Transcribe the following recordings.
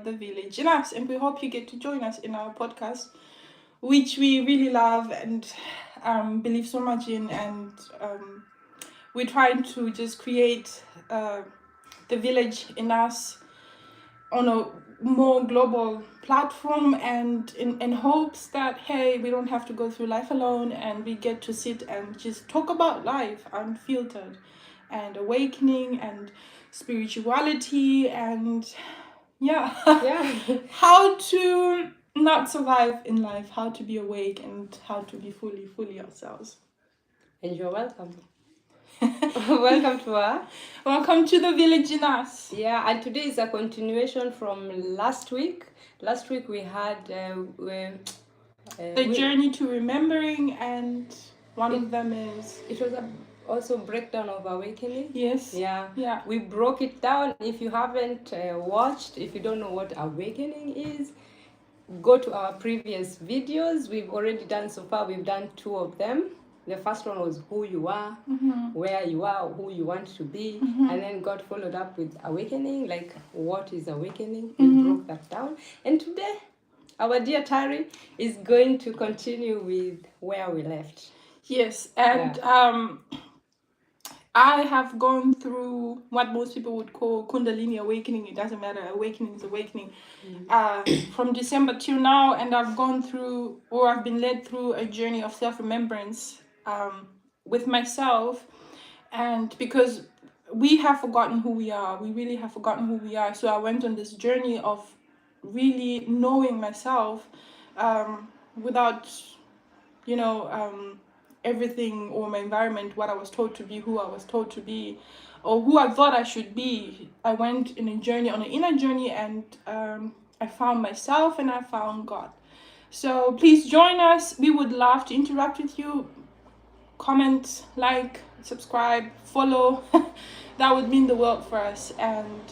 The Village in Us, and we hope you get to join us in our podcast, which we really love and believe so much in, and we're trying to just create the village in us on a more global platform, and in hopes that, hey, we don't have to go through life alone, and we get to sit and just talk about life unfiltered, and awakening and spirituality, and yeah, how to not survive in life, how to be awake, and how to be fully ourselves. And you're welcome. Welcome to The Village in Us. Yeah, and today is a continuation from last week. Last week we had the journey to remembering, and one of them is, it was also breakdown of awakening. Yes. Yeah. We broke it down. If you haven't watched, if you don't know what awakening is, go to our previous videos. We've already done so far. We've done 2 of them. The first one was who you are, where you are, who you want to be, and then God followed up with awakening, like what is awakening. We broke that down. And today, our dear Tari is going to continue with where we left. Yes, and I have gone through what most people would call Kundalini awakening. It doesn't matter, awakening is awakening. From December till now, and I've gone through, or I've been led through, a journey of self-remembrance with myself. And because we have forgotten who we are, we really have forgotten who we are. So I went on this journey of really knowing myself without, everything, or my environment, what I was told to be, who I was told to be, or who I thought I should be. I went in a journey, on an inner journey, and I found myself, and I found God. So please join us. We would love to interact with you. Comment, like, subscribe, follow. That would mean the world for us. And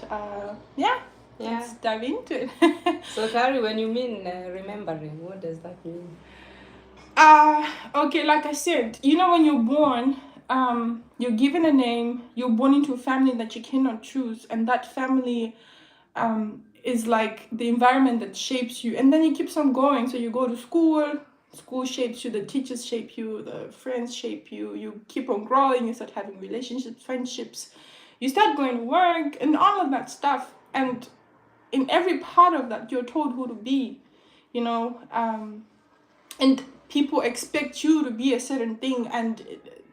let's dive into it. So Tari, when you mean remembering, what does that mean? Okay, like I said, when you're born, you're given a name, you're born into a family that you cannot choose, and that family is like the environment that shapes you, and then it keeps on going. So you go to school shapes you, the teachers shape you, the friends shape you, you keep on growing, you start having relationships, friendships, you start going to work, and all of that stuff. And in every part of that, you're told who to be, and people expect you to be a certain thing. And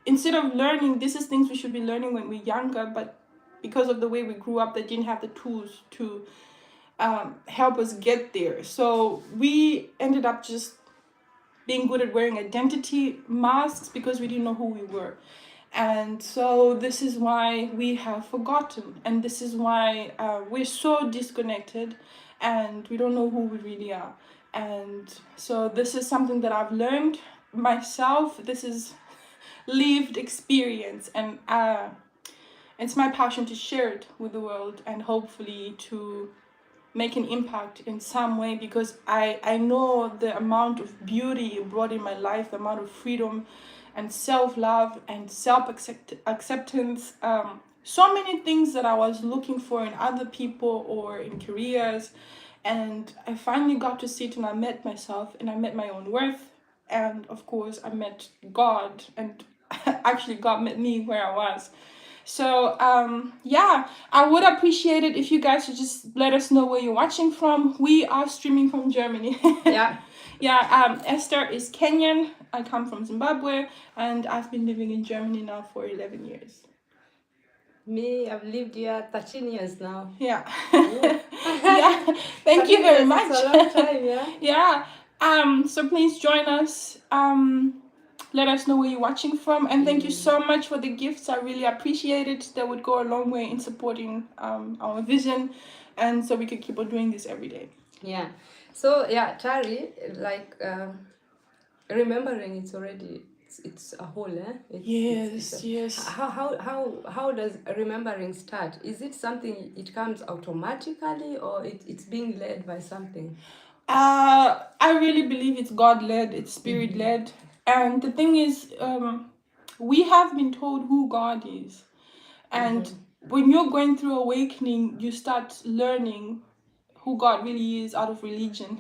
instead of learning, this is things we should be learning when we're younger, but because of the way we grew up, they didn't have the tools to help us get there. So we ended up just being good at wearing identity masks because we didn't know who we were. And so this is why we have forgotten, and this is why we're so disconnected, and we don't know who we really are. And so this is something that I've learned myself. This is lived experience, and it's my passion to share it with the world, and hopefully to make an impact in some way, because I know the amount of beauty it brought in my life, the amount of freedom and self-love and self-acceptance, so many things that I was looking for in other people or in careers. And I finally got to sit, and I met myself, and I met my own worth, and of course I met God, and actually God met me where I was. So I would appreciate it if you guys would just let us know where you're watching from. We are streaming from Germany. Esther is Kenyan. I come from Zimbabwe, and I've been living in Germany now for 11 years. Me, I've lived here 13 years now. Yeah. Thank you very much. It's a long time, So please join us. Let us know where you're watching from, and thank you so much for the gifts. I really appreciate it. That would go a long way in supporting our vision, and so we could keep on doing this every day. Yeah. So Tari, like remembering, it's already it's a whole, Yes. How does remembering start? Is it something it comes automatically, or it's being led by something? I really believe it's God-led, it's spirit-led. And the thing is, we have been told who God is. And when you're going through awakening, you start learning who God really is out of religion,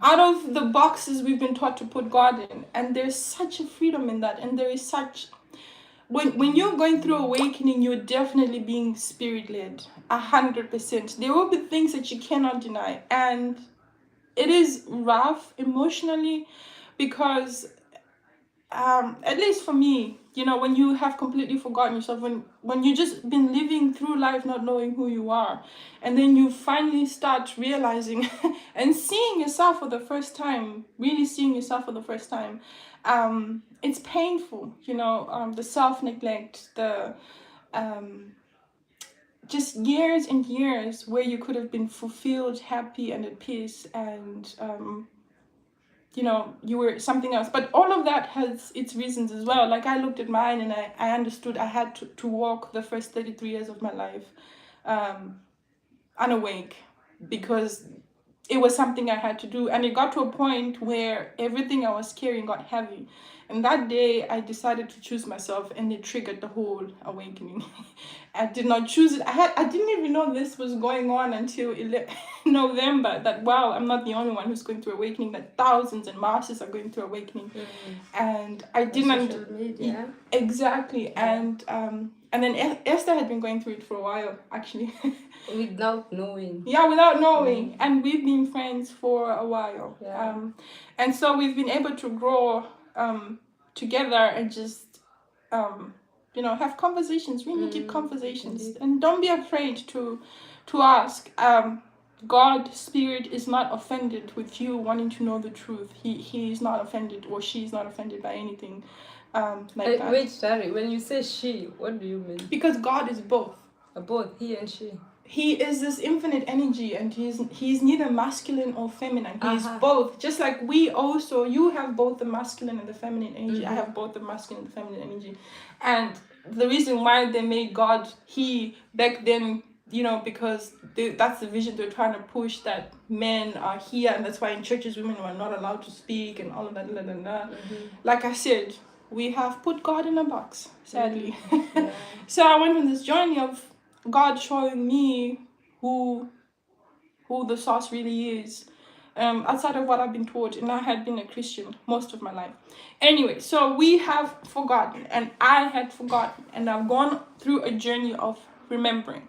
out of the boxes we've been taught to put God in. And there's such a freedom in that. And there is such, when you're going through awakening, you're definitely being spirit-led, 100%. There will be things that you cannot deny. And it is rough emotionally because at least for me, you know, when you have completely forgotten yourself, when you just been living through life not knowing who you are, and then you finally start realizing and seeing yourself for the first time, really seeing yourself for the first time, it's painful, you know, the self-neglect, the just years and years where you could have been fulfilled, happy, and at peace, and you know, you were something else. But all of that has its reasons as well. Like, I looked at mine and I understood I had to walk the first 33 years of my life unawake, because it was something I had to do. And it got to a point where everything I was carrying got heavy. And that day I decided to choose myself, and it triggered the whole awakening. I did not choose it. I didn't even know this was going on until November, that wow, I'm not the only one who's going through awakening, that thousands and masses are going through awakening. And I didn't Social media. exactly. And then Esther had been going through it for a while, actually. Without knowing. Yeah, without knowing. And we've been friends for a while. Yeah. And so we've been able to grow together and just you know, have conversations, really deep conversations. Indeed. And don't be afraid to ask. God, Spirit, is not offended with you wanting to know the truth. He is not offended, or she is not offended by anything like that. Wait, sorry. When you say she, what do you mean? Because God is both. Both he and she. He is this infinite energy, and he's neither masculine or feminine. He's Uh-huh. both. Just like we also, you have both the masculine and the feminine energy. I have both the masculine and the feminine energy. And the reason why they made God he back then, you know, because that's the vision they're trying to push, that men are here, and that's why in churches women were not allowed to speak and all of that. Like I said, we have put God in a box, sadly. Yeah. So I went on this journey of God showing me who the source really is, outside of what I've been taught, and I had been a Christian most of my life. Anyway, so we have forgotten, and I had forgotten, and I've gone through a journey of remembering.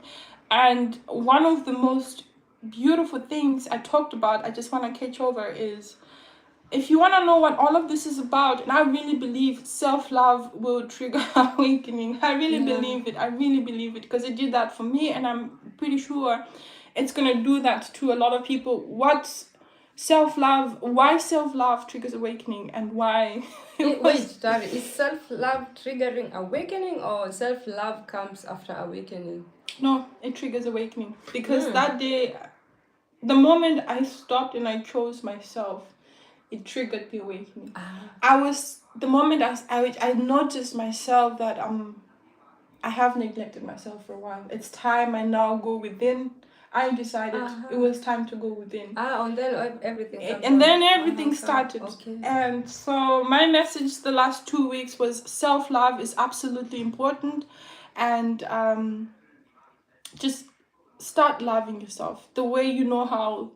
And one of the most beautiful things I talked about, I just want to catch over, is if you want to know what all of this is about, and I really believe self-love will trigger awakening. I really believe it. I really believe it, because it did that for me, and I'm pretty sure it's going to do that to a lot of people. What's self-love? Why self-love triggers awakening, and why... Wait, sorry. Is self-love triggering awakening, or self-love comes after awakening? No, it triggers awakening. Because that day, the moment I stopped and I chose myself, it triggered the awakening. The moment I noticed myself that I have neglected myself for a while. It's time I now go within. I decided it was time to go within. And then everything. And then everything started. Okay. And so my message the last 2 weeks was self-love is absolutely important, and just start loving yourself the way you know how.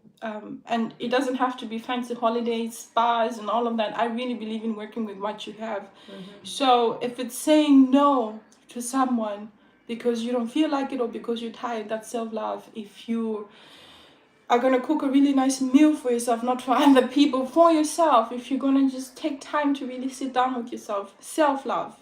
And it doesn't have to be fancy holidays, spas, and all of that. I really believe in working with what you have. So if it's saying no to someone because you don't feel like it, or because you're tired, that's self-love. If you are going to cook a really nice meal for yourself, not for other people, for yourself, if you're going to just take time to really sit down with yourself, self-love.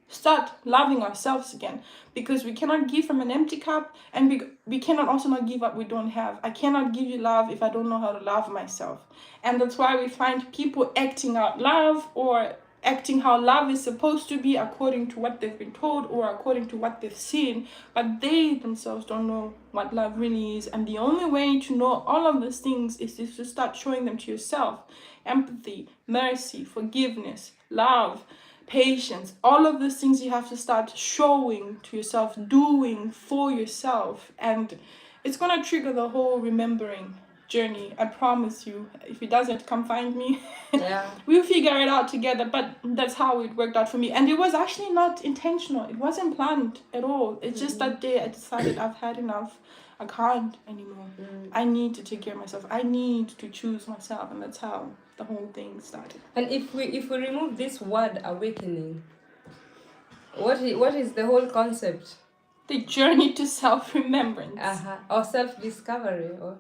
Start loving ourselves again, because we cannot give from an empty cup, and we cannot also not give what we don't have. I cannot give you love if I don't know how to love myself. And that's why we find people acting out love, or acting how love is supposed to be according to what they've been told or according to what they've seen, but they themselves don't know what love really is. And the only way to know all of these things is to start showing them to yourself. Empathy, mercy, forgiveness, love, patience, all of these things you have to start showing to yourself, doing for yourself, and it's gonna trigger the whole remembering journey. I promise you. If it doesn't, come find me. Yeah. We'll figure it out together, but that's how it worked out for me. And it was actually not intentional. It wasn't planned at all. It's just that day I decided I've had enough. I can't anymore. I need to take care of myself. I need to choose myself, and that's how the whole thing started. And if we remove this word awakening, what is the whole concept? The journey to self-remembrance. Or self-discovery, or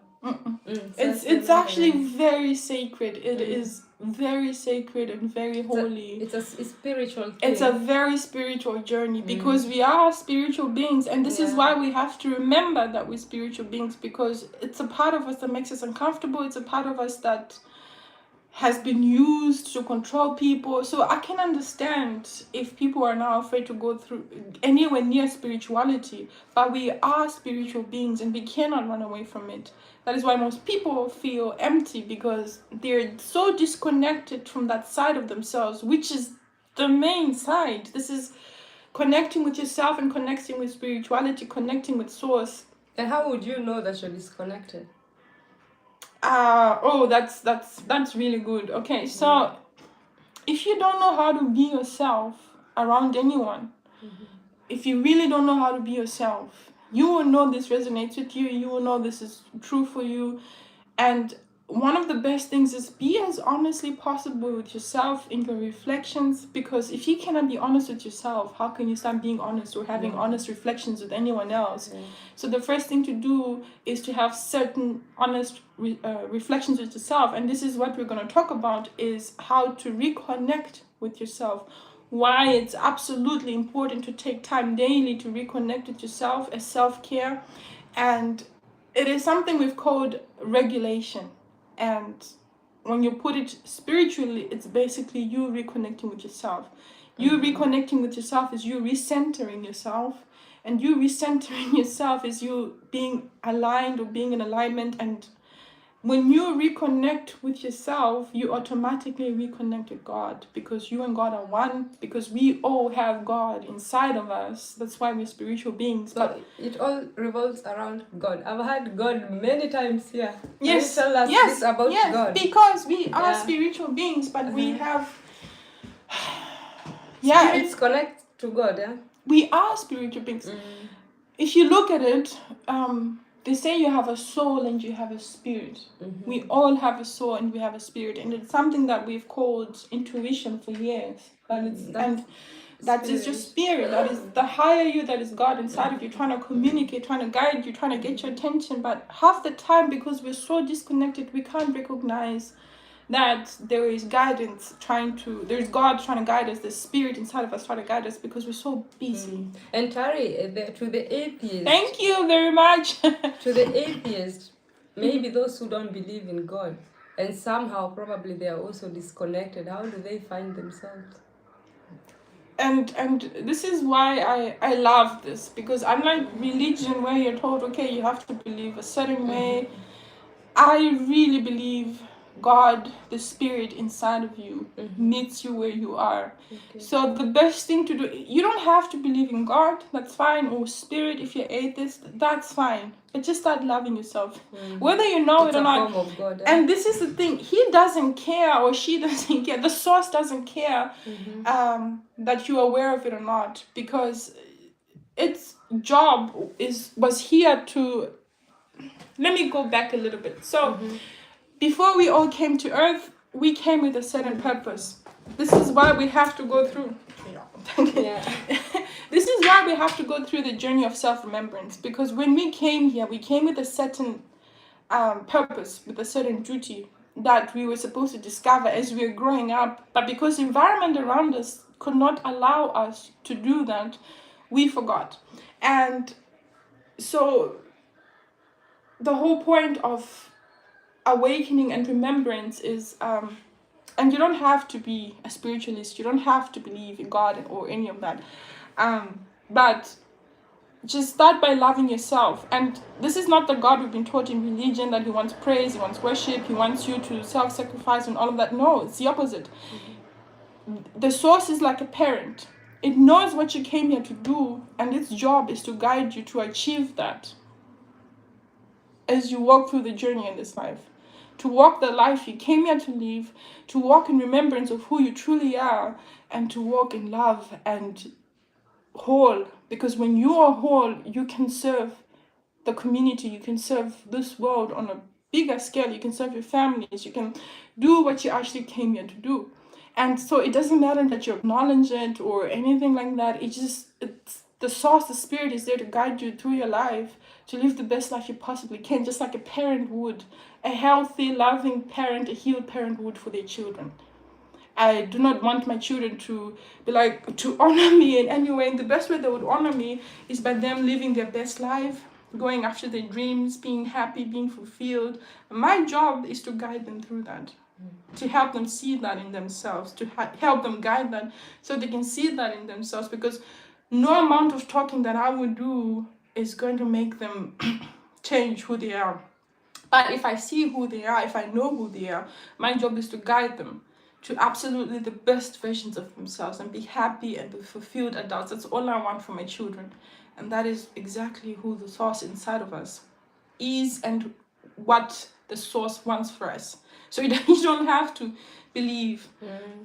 It's actually very sacred. It is very sacred and very holy. It's a spiritual thing. It's a very spiritual journey because we are spiritual beings, and this is why we have to remember that we're spiritual beings, because it's a part of us that makes us uncomfortable. It's a part of us that has been used to control people. So I can understand if people are now afraid to go through anywhere near spirituality, but we are spiritual beings and we cannot run away from it. That is why most people feel empty, because they're so disconnected from that side of themselves, which is the main side. This is connecting with yourself and connecting with spirituality, connecting with source. And how would you know that you're disconnected? That's really good. Okay, so if you don't know how to be yourself around anyone, if you really don't know how to be yourself, you will know this resonates with you. You will know this is true for you. And one of the best things is be as honestly possible with yourself in your reflections, because if you cannot be honest with yourself, how can you start being honest or having honest reflections with anyone else? So the first thing to do is to have certain honest reflections with yourself, and this is what we're going to talk about, is how to reconnect with yourself. Why it's absolutely important to take time daily to reconnect with yourself as self-care. And it is something we've called regulation. And when you put it spiritually, it's basically you reconnecting with yourself. You reconnecting with yourself is you recentering yourself. And you recentering yourself is you being aligned or being in alignment. And when you reconnect with yourself, you automatically reconnect with God, because you and God are one, because we all have God inside of us. That's why we're spiritual beings. But it all revolves around God. I've heard God many times here. Yes. Can you tell us this about God? Because we are spiritual beings, but we have spirits connect to God, yeah? We are spiritual beings. If you look at it, they say you have a soul and you have a spirit. We all have a soul and we have a spirit, and it's something that we've called intuition for years. That is your spirit. That is the higher you, that is God inside of you, trying to communicate, trying to guide you, trying to get your attention. But half the time, because we're so disconnected, we can't recognize that there is guidance there's God trying to guide us, the spirit inside of us trying to guide us, because we're so busy. And Tari, to the atheist. Thank you very much. To the atheist, maybe those who don't believe in God, and somehow probably they are also disconnected, how do they find themselves? And this is why I love this, because unlike religion where you're told, okay, you have to believe a certain way, I really believe God, the spirit inside of you, meets you where you are. So the best thing to do, you don't have to believe in God, that's fine, or spirit. If you're atheist, that's fine, but just start loving yourself, whether you know It's it or not. Form of God, And this is the thing, he doesn't care, or she doesn't care, the source doesn't care that you're aware of it or not, because its job was here to, let me go back a little bit. So before we all came to earth, we came with a certain purpose. This is why we have to go through. This is why we have to go through the journey of self-remembrance, because when we came here, we came with a certain purpose, with a certain duty that we were supposed to discover as we were growing up. But because the environment around us could not allow us to do that, we forgot. And so the whole point of awakening and remembrance is, and you don't have to be a spiritualist, you don't have to believe in God or any of that, but just start by loving yourself. And this is not the God we've been taught in religion, that he wants praise, he wants worship, he wants you to self-sacrifice and all of that. No, it's the opposite. The source is like a parent. It knows what you came here to do, and its job is to guide you to achieve that as you walk through the journey in this life. To walk the life you came here to live, to walk in remembrance of who you truly are, and to walk in love and whole. Because when you are whole, you can serve the community, you can serve this world on a bigger scale, you can serve your families, you can do what you actually came here to do. And so it doesn't matter that you acknowledge it or anything like that. It's the source, the spirit is there to guide you through your life to live the best life you possibly can, just like a parent would, a healthy, loving parent, a healed parent would for their children. I do not want my children to be like, to honor me in any way. And the best way they would honor me is by them living their best life, going after their dreams, being happy, being fulfilled. My job is to guide them through that, to help them see that in themselves, to help them guide that so they can see that in themselves. Because no amount of talking that I would do is going to make them change who they are. But if I see who they are, if I know who they are, my job is to guide them to absolutely the best versions of themselves and be happy and be fulfilled adults. That's all I want for my children. And that is exactly who the source inside of us is and what the source wants for us. So you don't have to believe.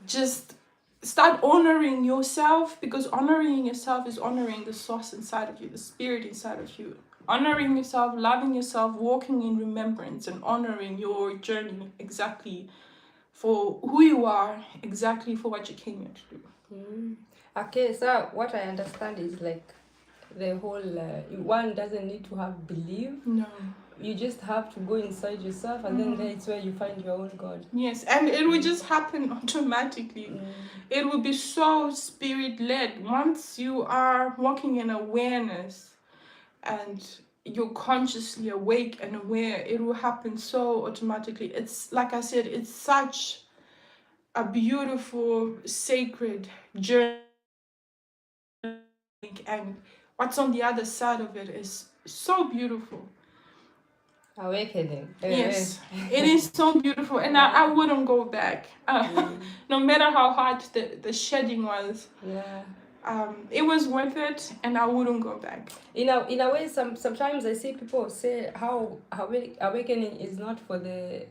Just start honoring yourself, because honoring yourself is honoring the source inside of you, the spirit inside of you. Honoring yourself, loving yourself, walking in remembrance, and honoring your journey exactly for who you are, exactly for what you came here to do. Okay, so what I understand is like the whole one doesn't need to have belief. No. You just have to go inside yourself, and then that's where you find your own God. Yes, and it will just happen automatically. It will be so spirit-led. Once you are walking in awareness and you're consciously awake and aware, it will happen so automatically. It's like I said, it's such a beautiful, sacred journey, and what's on the other side of it is so beautiful. Awakening. Yes, it is so beautiful, and I wouldn't go back. No matter how hard the shedding was. Yeah. It was worth it, and I wouldn't go back. In a way, sometimes I see people say how awakening is not for the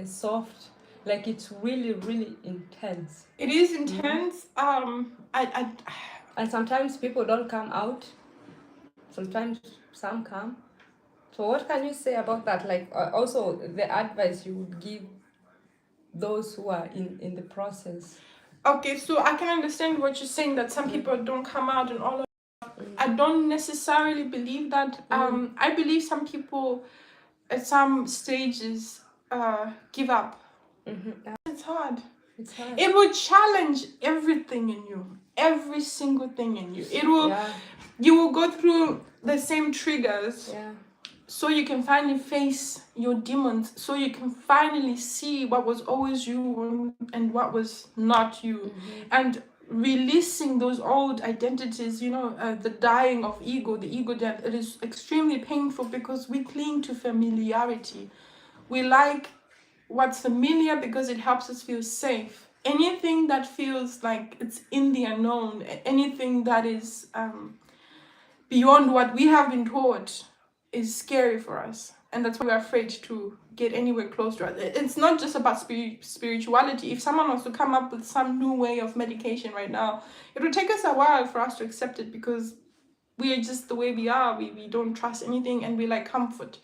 soft, like it's really intense. It is intense. And sometimes people don't come out. Sometimes some come. So what can you say about that? Like also the advice you would give those who are in the process. Okay, so I can understand what you're saying, that some people don't come out and all of that. I don't necessarily believe that. I believe some people at some stages give up. It's hard. It's hard. It will challenge everything in you, every single thing in you. It will. Yeah. You will go through the same triggers. Yeah. So you can finally face your demons, so you can finally see what was always you and what was not you. And releasing those old identities, the dying of ego, the ego death, it is extremely painful because we cling to familiarity. We like what's familiar because it helps us feel safe. Anything that feels like it's in the unknown, anything that is beyond what we have been taught, is scary for us, and that's why we're afraid to get anywhere close to it. It's not just about spirituality. If someone wants to come up with some new way of medication right now, it will take us a while for us to accept it, because we are just the way we are. We don't trust anything, and we like comfort.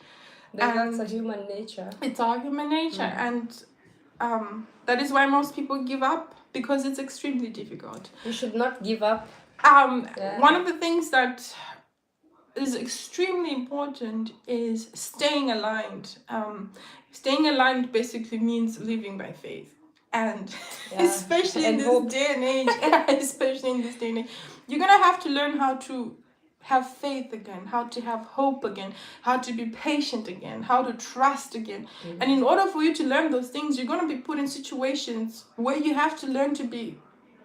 That's a human nature. It's our human nature, and that is why most people give up, because it's extremely difficult. You should not give up. One of the things that is extremely important is staying aligned. Staying aligned basically means living by faith, and especially in this day and age, you're gonna have to learn how to have faith again, how to have hope again, how to be patient again, how to trust again. And in order for you to learn those things, you're gonna be put in situations where you have to learn to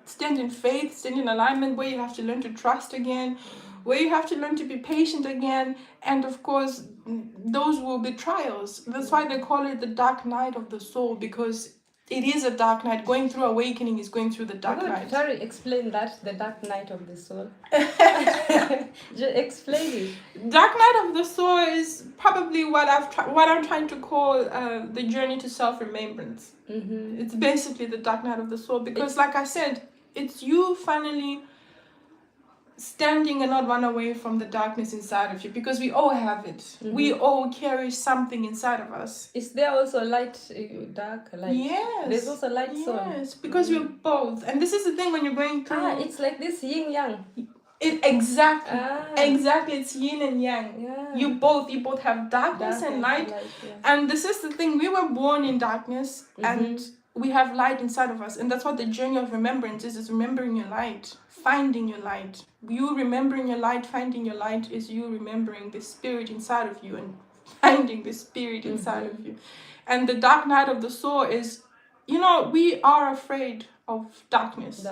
stand in faith, stand in alignment, where you have to learn to trust again, where you have to learn to be patient again. And of course, those will be trials. That's why they call it the dark night of the soul, because it is a dark night. Going through awakening is going through the dark night. Sorry, explain that, the dark night of the soul. Just explain it. Dark night of the soul is probably what I'm trying to call the journey to self-remembrance. It's basically the dark night of the soul, because like I said, it's you finally standing and not run away from the darkness inside of you, because we all have it. We all carry something inside of us. Is there also light, dark, light? Yes. There's also light soul. Yes, because we're both. And this is the thing when you're going through. It's like this yin yang. Exactly. Exactly. It's yin and yang. Yeah. You both have darkness and light. Yeah. And this is the thing. We were born in darkness and we have light inside of us. And that's what the journey of remembrance is remembering your light, finding your light. You remembering your light, finding your light is you remembering the spirit inside of you and finding the spirit inside of you. And the dark night of the soul is, we are afraid of darkness.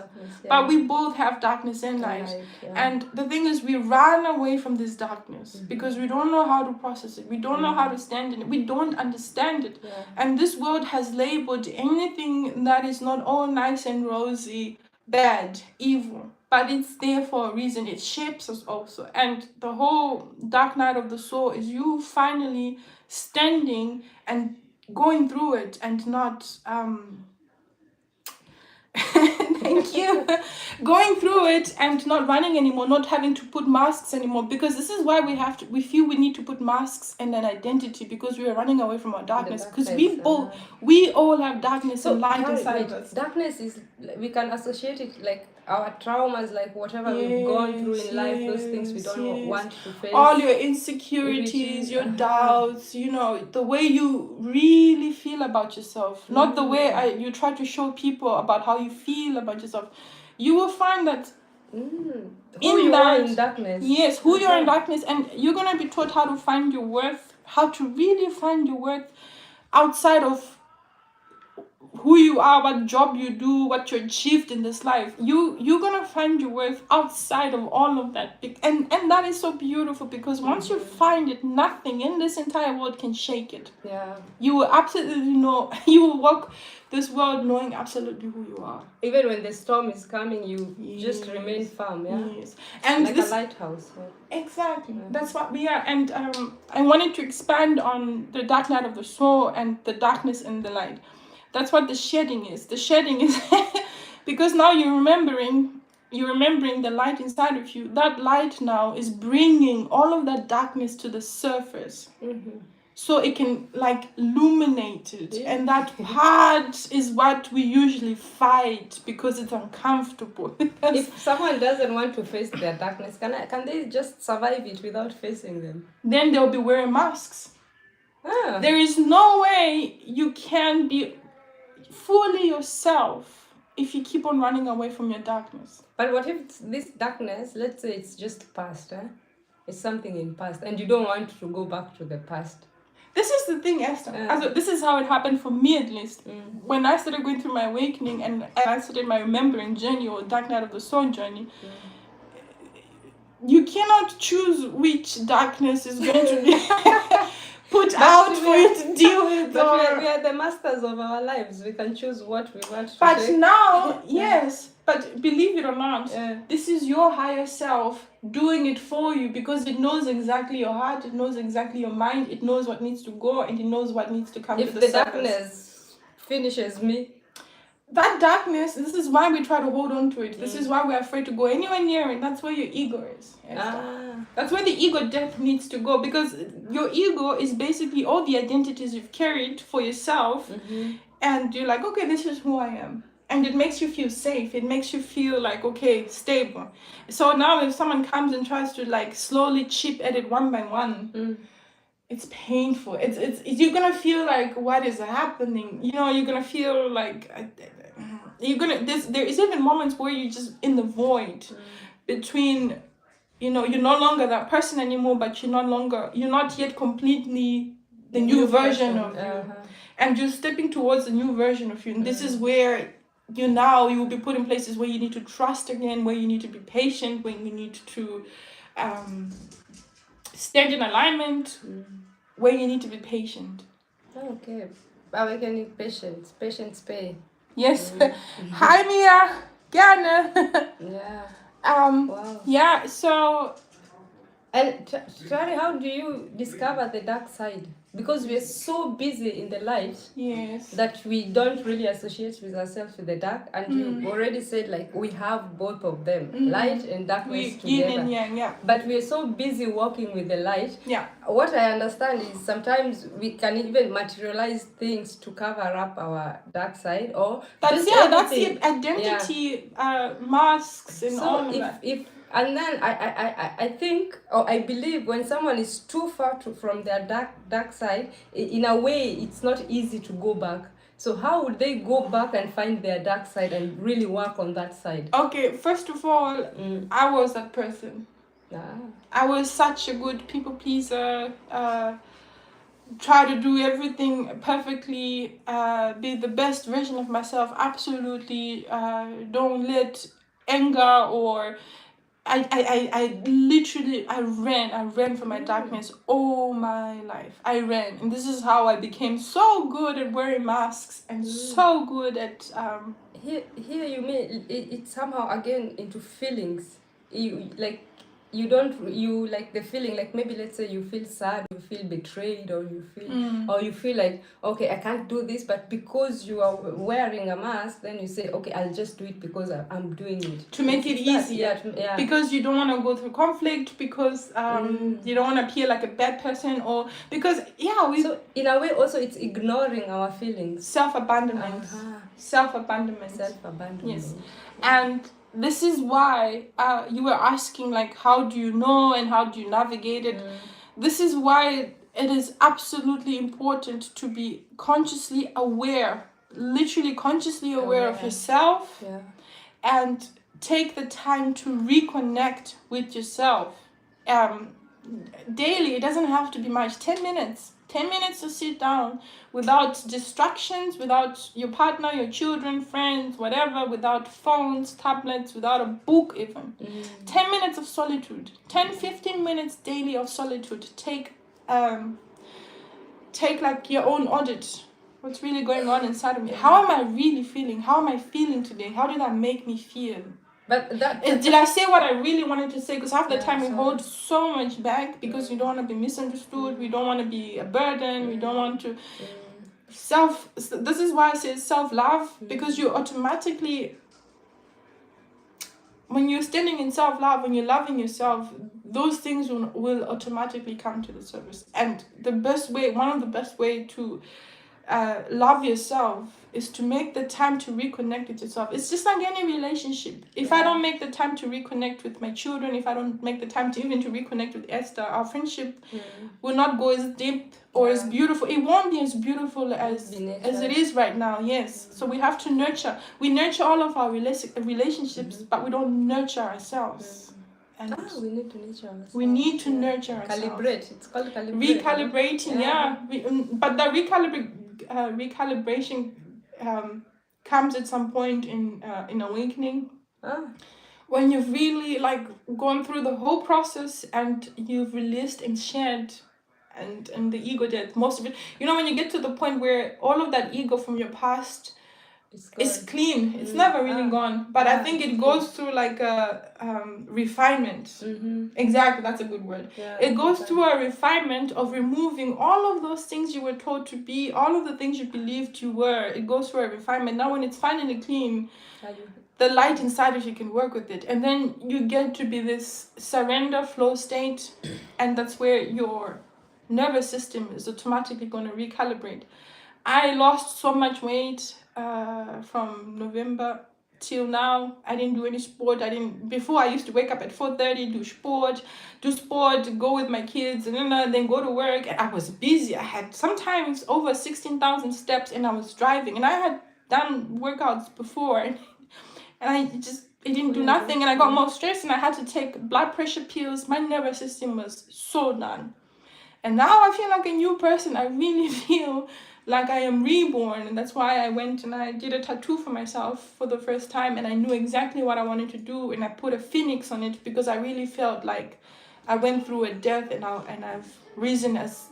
But we both have darkness and light. And the thing is, we run away from this darkness because we don't know how to process it. We don't know how to stand in it. We don't understand it. And this world has labeled anything that is not all nice and rosy, bad, evil. But it's there for a reason. It shapes us also. And the whole dark night of the soul is you finally standing and going through it and not thank you, going through it and not running anymore, not having to put masks anymore, because this is why we feel we need to put masks and an identity, because we are running away from our darkness, because we all have darkness and light inside of us. Darkness is, we can associate it like our traumas, like whatever we've gone through in life, those things we don't want to face. All your insecurities, your doubts, the way you really feel about yourself, not the way you try to show people about how you feel about yourself. You will find that who you are in darkness. Yes, who you are in darkness, and you're going to be taught how to find your worth, how to really find your worth outside of who you are, what job you do, what you achieved in this life. You're gonna find your worth outside of all of that, and that is so beautiful, because once you find it, nothing in this entire world can shake it. You will absolutely know. You will walk this world knowing absolutely who you are. Even when the storm is coming, you just remain firm. And like a lighthouse. Exactly. That's what we are. And I wanted to expand on the dark night of the soul and the darkness and the light. That's what the shedding is. The shedding is because now you're remembering the light inside of you. That light now is bringing all of that darkness to the surface. So it can illuminate it. And that part is what we usually fight because it's uncomfortable. If someone doesn't want to face their darkness, can they just survive it without facing them? Then they'll be wearing masks. There is no way you can be fully yourself if you keep on running away from your darkness. But what if this darkness, let's say it's just past, it's something in past, and you don't want to go back to the past? This is the thing, Esther. This is how it happened for me, at least. When I started going through my awakening and I started my remembering journey, or dark night of the soul journey, you cannot choose which darkness is going to be put out for you to deal with. But we are the masters of our lives. We can choose what we want to But take. now, yes, but believe it or not, this is your higher self doing it for you, because it knows exactly your heart, it knows exactly your mind, it knows what needs to go, and it knows what needs to come to the surface. If the darkness finishes me, that darkness, this is why we try to hold on to it. This is why we're afraid to go anywhere near it. That's where your ego is. That's where the ego death needs to go, because your ego is basically all the identities you've carried for yourself, and you're like, okay, this is who I am. And it makes you feel safe. It makes you feel like, okay, stable. So now if someone comes and tries to slowly chip at it one by one, it's painful. It's you're gonna feel like, what is happening? You're gonna feel like there is even moments where you're just in the void between, you're no longer that person anymore, but you're not yet completely the new version of you, and you're stepping towards the new version of you. And this is where you will be put in places where you need to trust again, where you need to be patient, where you need to stand in alignment, where you need to be patient. Okay. Awakening patience. Patience pay. Yes. Hi, Mia. Gerne. Wow. Yeah, so... And Shari, how do you discover the dark side? because we're so busy in the light Yes. that we don't really associate with ourselves with the dark. And you already said, like, we have both of them, light and darkness We yin together. and yang, yeah. But we're so busy walking with the light. Yeah. What I understand is sometimes we can even materialize things to cover up our dark side, or That's just that's everything. the identity, masks and all of So that. if and then I think, or I believe, when someone is too far from their dark side, in a way it's not easy to go back. So how would they go back and find their dark side and really work on that side? Okay, first of all, I was that person. I was such a good people pleaser, try to do everything perfectly, be the best version of myself. Absolutely, don't let anger or I literally I ran from my darkness all my life. I ran, and this is how I became so good at wearing masks and so good at Here you mean it somehow again into feelings. You like you like the feeling, like maybe let's say you feel sad, you feel betrayed, or you feel like, okay, I can't do this, but because you are wearing a mask, then you say, okay, I'll just do it because I'm doing it to make it easier. Yeah. Because you don't want to go through conflict, because you don't want to appear like a bad person, or because so in a way also it's ignoring our feelings. Self-abandonment. Self-abandonment. Yes. And this is why you were asking, like, how do you know and how do you navigate it? This is why it is absolutely important to be consciously aware, literally consciously aware of yourself, and take the time to reconnect with yourself. Daily, it doesn't have to be much. 10 minutes to sit down without distractions, without your partner, your children, friends, whatever, without phones, tablets, without a book even. 10 minutes of solitude, 10-15 minutes daily of solitude. Take like your own audit. What's really going on inside of me? How am I really feeling? How am I feeling today? How did that make me feel? But did I say what I really wanted to say? Because half the time we hold so much back because we don't want to be misunderstood. We don't want to be a burden. We don't want to this is why I say self-love, because you automatically, when you're standing in self-love, when you're loving yourself, those things will automatically come to the surface. And one of the best way to love yourself is to make the time to reconnect with yourself. It's just like any relationship. If I don't make the time to reconnect with my children, if I don't make the time to reconnect with Esther, our friendship will not go as deep or as beautiful. It won't be as beautiful as it is right now. Yes. So we have to nurture. We nurture all of our relationships, but we don't nurture ourselves. And we need to nurture ourselves. We need to nurture ourselves. Calibrate. It's called calibrate. Recalibrating, but the recalibration comes at some point in awakening. When you've really like gone through the whole process and you've released and shared, and the ego death, most of it. When you get to the point where all of that ego from your past is clean, it's never really gone, but I think it goes through like a refinement. Exactly, that's a good word. It goes through a refinement of removing all of those things you were taught to be, all of the things you believed you were. It goes through a refinement. Now when it's finally clean, the light inside of you can work with it, and then you get to be this surrender flow state, and that's where your nervous system is automatically going to recalibrate. I lost so much weight from November till now. I didn't do any sport. Before I used to wake up at 4:30, do sport, go with my kids, and then go to work. And I was busy. I had sometimes over 16,000 steps, and I was driving, and I had done workouts before, and it didn't do nothing, and I got more stressed, and I had to take blood pressure pills. My nervous system was so done. And now I feel like a new person. I really feel like I am reborn, and that's why I went and I did a tattoo for myself for the first time, and I knew exactly what I wanted to do, and I put a phoenix on it because I really felt like I went through a death, and I've risen as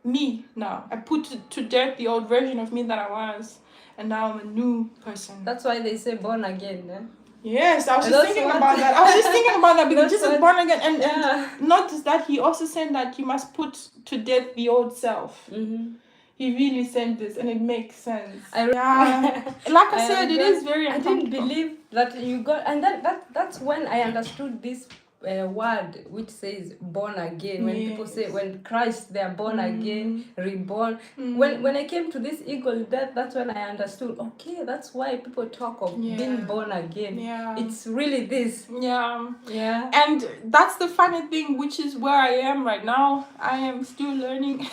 me now. I put to death the old version of me that I was, and now I'm a new person. That's why they say born again, Yes, I was And just that's thinking what- about that. I was just thinking about that because That's Jesus is what- born again, and Yeah. not just that, he also said that you must put to death the old self. Mm-hmm. He really said this, and it makes sense. I- yeah, like I I said, it remember- is very I uncomfortable. didn't believe that you got, and that's when I understood this word which says born again. When people say Yes. when Christ they are born again, reborn. Mm. When I came to this eagle death, that's when I understood. Okay, that's why people talk of Yeah. being born again. Yeah. It's really this. Yeah. Yeah. And that's the funny thing, which is where I am right now. I am still learning.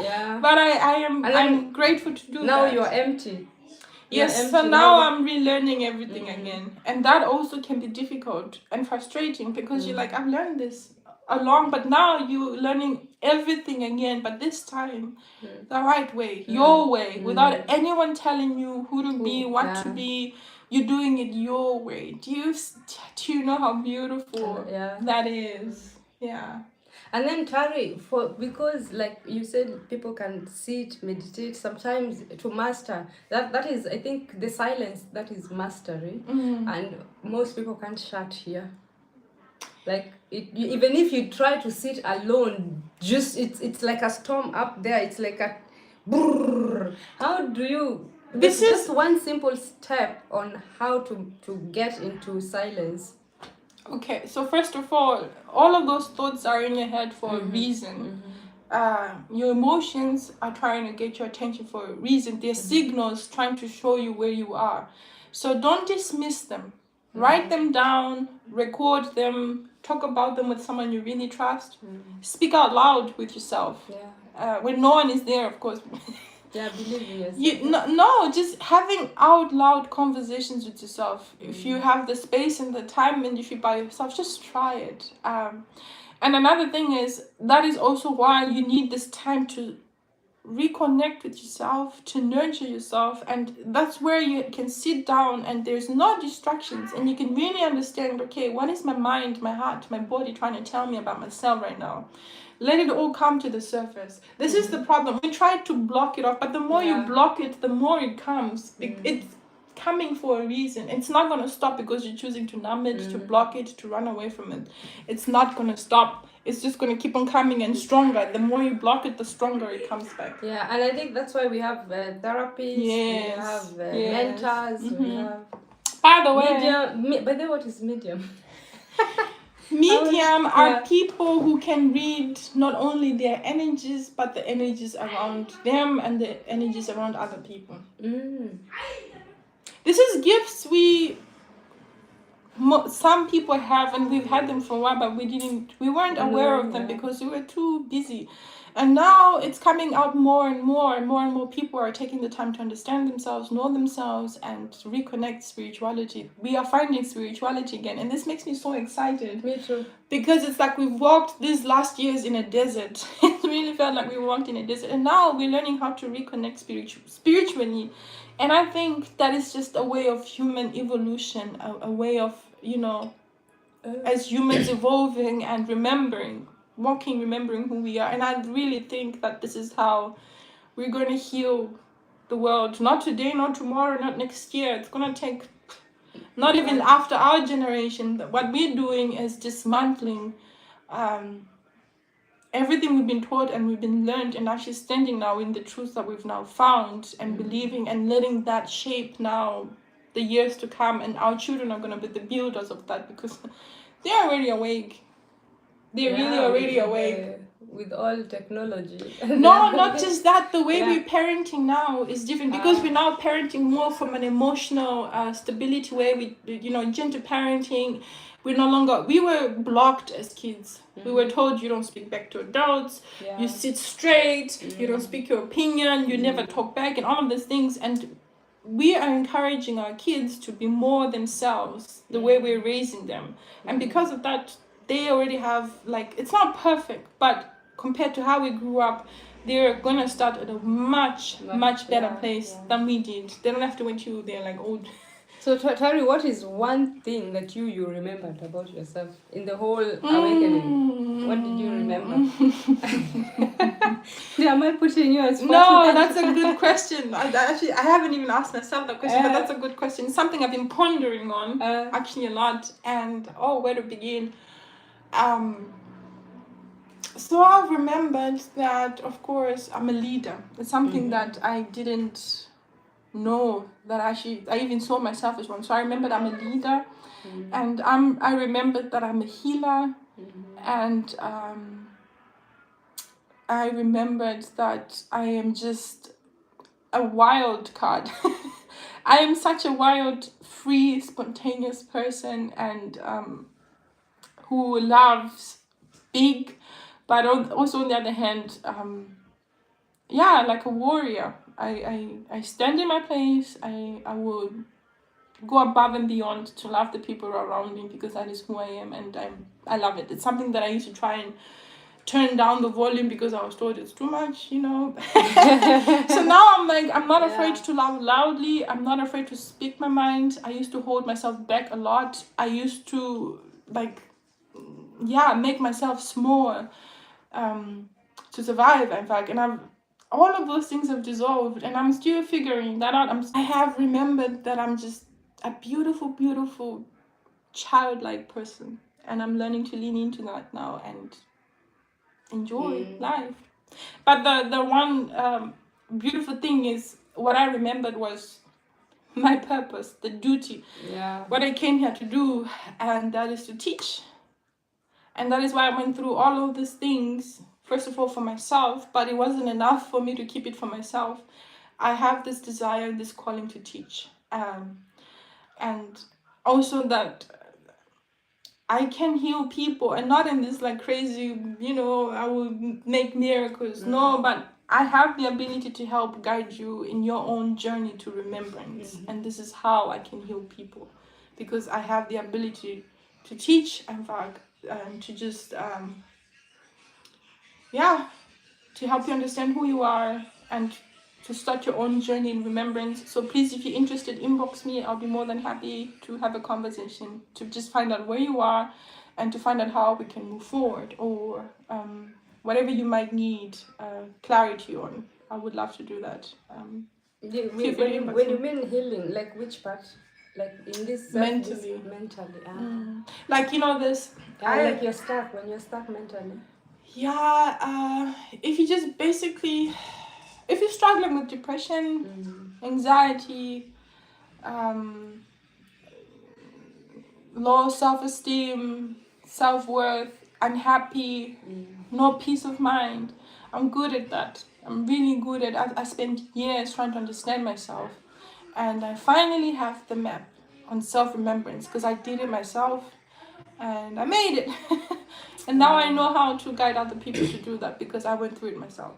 Yeah. But I'm And then I'm grateful to do Now that. you're empty. Yes, You're so empty now I'm relearning everything Mm. again. And that also can be difficult and frustrating because you're like, I've learned this along, but now you're learning everything again, but this time Mm. the right way, your way, Mm. without anyone telling you who to be, what to yeah. be. You're doing it your way. Do you know how beautiful Yeah. that is? Yeah. And then Tari, because like you said, people can sit, meditate. Sometimes to master that is, I think, the silence that is mastery, and most people can't shut here. Like even if you try to sit alone, just it's like a storm up there. It's like a brrr. How do you? This This is- just one simple step on how to get into silence. Okay, so first of all of those thoughts are in your head for a reason. Your emotions are trying to get your attention for a reason. They're signals trying to show you where you are. So don't dismiss them. Write them down, record them, talk about them with someone you really trust. Speak out loud with yourself. Yeah. When no one is there, of course. Yeah, believe in yourself. No, just having out loud conversations with yourself. If you have the space and the time, and if you're by yourself, just try it. And another thing is, that is also why you need this time to reconnect with yourself, to nurture yourself, and that's where you can sit down and there's no distractions, and you can really understand, okay, what is my mind, my heart, my body trying to tell me about myself right now. Let it all come to the surface. This is the problem. We try to block it off, but the more you Yeah. block it, the more it comes. It's coming for a reason. It's not going to stop because you're choosing to numb it, to block it, to run away from it. It's not going to stop. It's just going to keep on coming and stronger. The more you block it, the stronger it comes back. Yeah, and I think that's why we have therapists, we Yes, have yes. mentors, we have By the way, medium. By the way, what is medium? medium are Yeah. people who can read not only their energies, but the energies around them and the energies around other people. This is gifts some people have, and we've had them for a while, but we weren't aware of them because we were too busy. And now it's coming out more and more, and more and more people are taking the time to understand themselves, know themselves, and reconnect spirituality. We are finding spirituality again, and this makes me so excited. Me too. Because it's like we've walked these last years in a desert. It really felt like we walked in a desert, and now we're learning how to reconnect spiritually. And I think that is just a way of human evolution, a way of, as humans evolving and remembering who we are. And I really think that this is how we're going to heal the world. Not today, not tomorrow, not next year. It's going to take, not even after our generation. What we're doing is dismantling everything we've been taught and we've been learned, and actually standing now in the truth that we've now found and believing and letting that shape now the years to come. And our children are going to be the builders of that because they're already awake. They're really already awake. With all technology. No, not just that. The way Yeah. we're parenting now is different because we're now parenting more from an emotional stability way. Gentle parenting. We were blocked as kids. We were told you don't speak back to adults. Yeah. You sit straight. You don't speak your opinion. You never talk back, and all of these things. And we are encouraging our kids to be more themselves the way we're raising them. And because of that, they already have, it's not perfect, but compared to how we grew up, they're going to start at a much better place than we did. They don't have to wait till they're old So Tari, what is one thing that you remembered about yourself in the whole awakening? What did you remember? Am I putting you on spot? No, that's a good question. I haven't even asked myself that question, but that's a good question. It's something I've been pondering on actually a lot, and where to begin? So I've remembered that, of course, I'm a leader. It's something that I didn't know that I even saw myself as one. So I remembered I'm a leader, and I remembered that I'm a healer, and I remembered that I am just a wild card. I am such a wild, free, spontaneous person, and who loves big, but also on the other hand, like a warrior. I stand in my place. I would go above and beyond to love the people around me, because that is who I am, and I love it. It's something that I used to try and turn down the volume because I was told it's too much, So now I'm like, I'm not afraid to laugh loudly. I'm not afraid to speak my mind. I used to hold myself back a lot. I used to make myself small to survive, in fact. And all of those things have dissolved, and I'm still figuring that out. I have remembered that I'm just a beautiful, beautiful, childlike person, and I'm learning to lean into that now and enjoy life. But the one beautiful thing is, what I remembered was my purpose, the duty, what I came here to do, and that is to teach. And that is why I went through all of these things, first of all for myself, but it wasn't enough for me to keep it for myself. I have this desire, this calling to teach, and also that I can heal people, and not in this like crazy, I will make miracles. No, but I have the ability to help guide you in your own journey to remembrance. And this is how I can heal people, because I have the ability to teach, in fact, to just, to help you understand who you are and to start your own journey in remembrance. So please, if you're interested, inbox me. I'll be more than happy to have a conversation, to just find out where you are and to find out how we can move forward, or whatever you might need clarity on. I would love to do that. When you mean healing, like which part? Like in this mentally. Like, this. Like you're stuck, when you're stuck mentally. Yeah, if you just basically, if you're struggling with depression, anxiety, low self-esteem, self-worth, unhappy, no peace of mind, I'm good at that. I'm really good at it. I spent years trying to understand myself, and I finally have the map on self-remembrance, because I did it myself and I made it. And now I know how to guide other people to do that, because I went through it myself.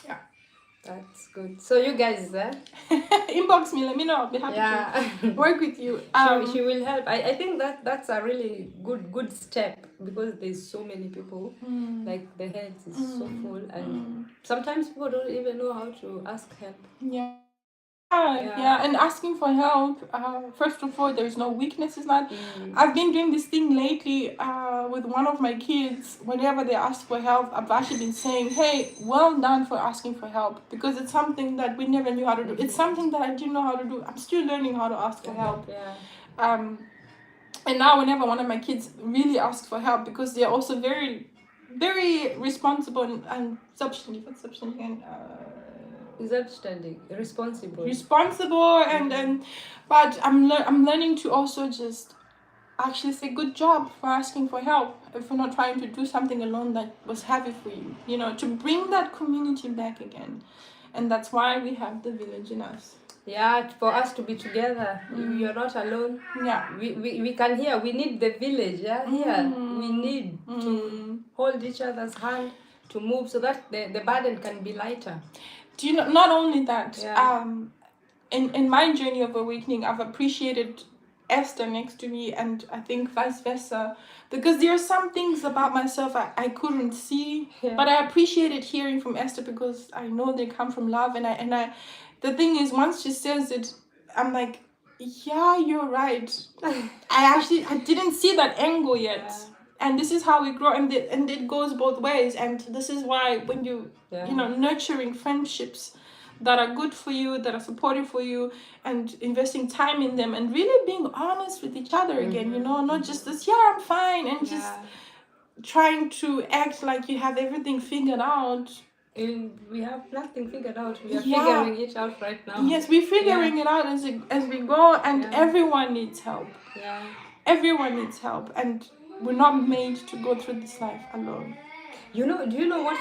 Yeah. That's good. So you guys inbox me, let me know. I'll be happy to work with you. She will help. I think that's a really good step, because there's so many people, like the heads is so full, and sometimes people don't even know how to ask help. And asking for help, first of all, there's no weakness in that. I've been doing this thing lately with one of my kids. Whenever they ask for help, I've actually been saying, hey, well done for asking for help, because it's something that we never knew how to do. It's something that I didn't know how to do. I'm still learning how to ask for help. And now whenever one of my kids really asks for help, because they're also very, very responsible and selbstständig. What's selbstständig again? Responsible, and but I'm learning to also just actually say good job for asking for help, if you're not trying to do something alone that was heavy for you, to bring that community back again. And that's why we have the village in us. For us to be together. You're not alone. We can hear, we need the village. Here we need to hold each other's hand, to move, so that the burden can be lighter. Do you know, not only that, in my journey of awakening, I've appreciated Esther next to me, and I think vice versa, because there are some things about myself I couldn't see, but I appreciated hearing from Esther, because I know they come from love, and I the thing is, once she says it, I'm like, yeah, you're right. I didn't see that angle yet. Yeah. And this is how we grow, and it goes both ways. And this is why when you nurturing friendships that are good for you, that are supportive for you, and investing time in them, and really being honest with each other again, not just this, I'm fine, and just trying to act like you have everything figured out. And we have nothing figured out. We are figuring it out right now. Yes, we're figuring it out as we go, and everyone needs help. Yeah. Everyone needs help, and we're not made to go through this life alone. Do you know what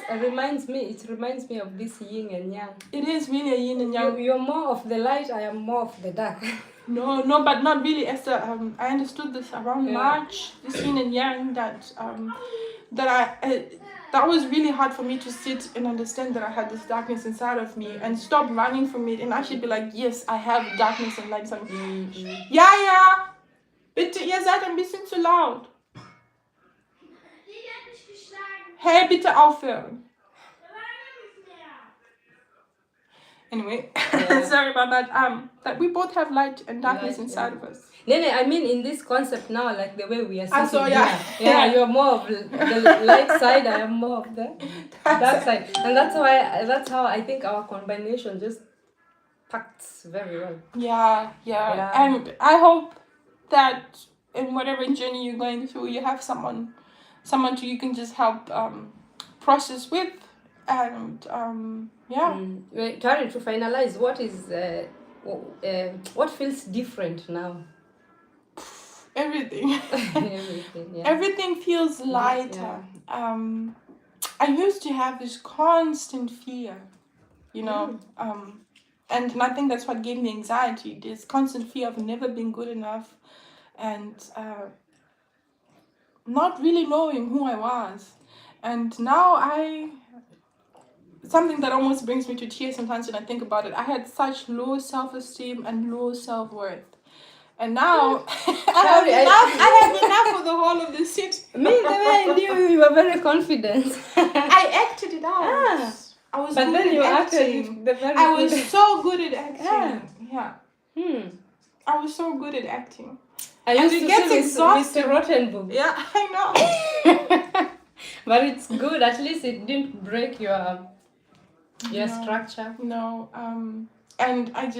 reminds me? It reminds me of this yin and yang. It is really a yin and yang. You're more of the light, I am more of the dark. No, but not really, Esther. I understood this around March, this yin and yang, that was really hard for me to sit and understand that I had this darkness inside of me and stop running from it and actually be like, yes, I have darkness and light inside of me. Ja. Bitte, ihr seid ein bisschen zu laut. Hey, bitte aufhören. Anyway, sorry about that. That we both have light and darkness inside of us. Nene, I mean in this concept now, like the way we are sitting. So, you're more of the light side, I am more of the dark side. And that's how I think our combination just packs very well. Yeah. And I hope that in whatever journey you're going through, you have someone you can just help process with, and Trying to finalize, what is what feels different now? Everything. Everything, yeah. Everything feels lighter. Yeah. I used to have this constant fear, and I think that's what gave me anxiety. This constant fear of never being good enough, and not really knowing who I was. And now something that almost brings me to tears sometimes when I think about it, I had such low self-esteem and low self-worth. And now I have enough for the whole of the city. Me, the way I knew you were very confident. I acted it out. I was good at acting. I was so good at acting. Yeah. I was so good at acting. I used to see Mr. Rottenboom. Yeah, I know. But it's good. At least it didn't break your structure. No. And I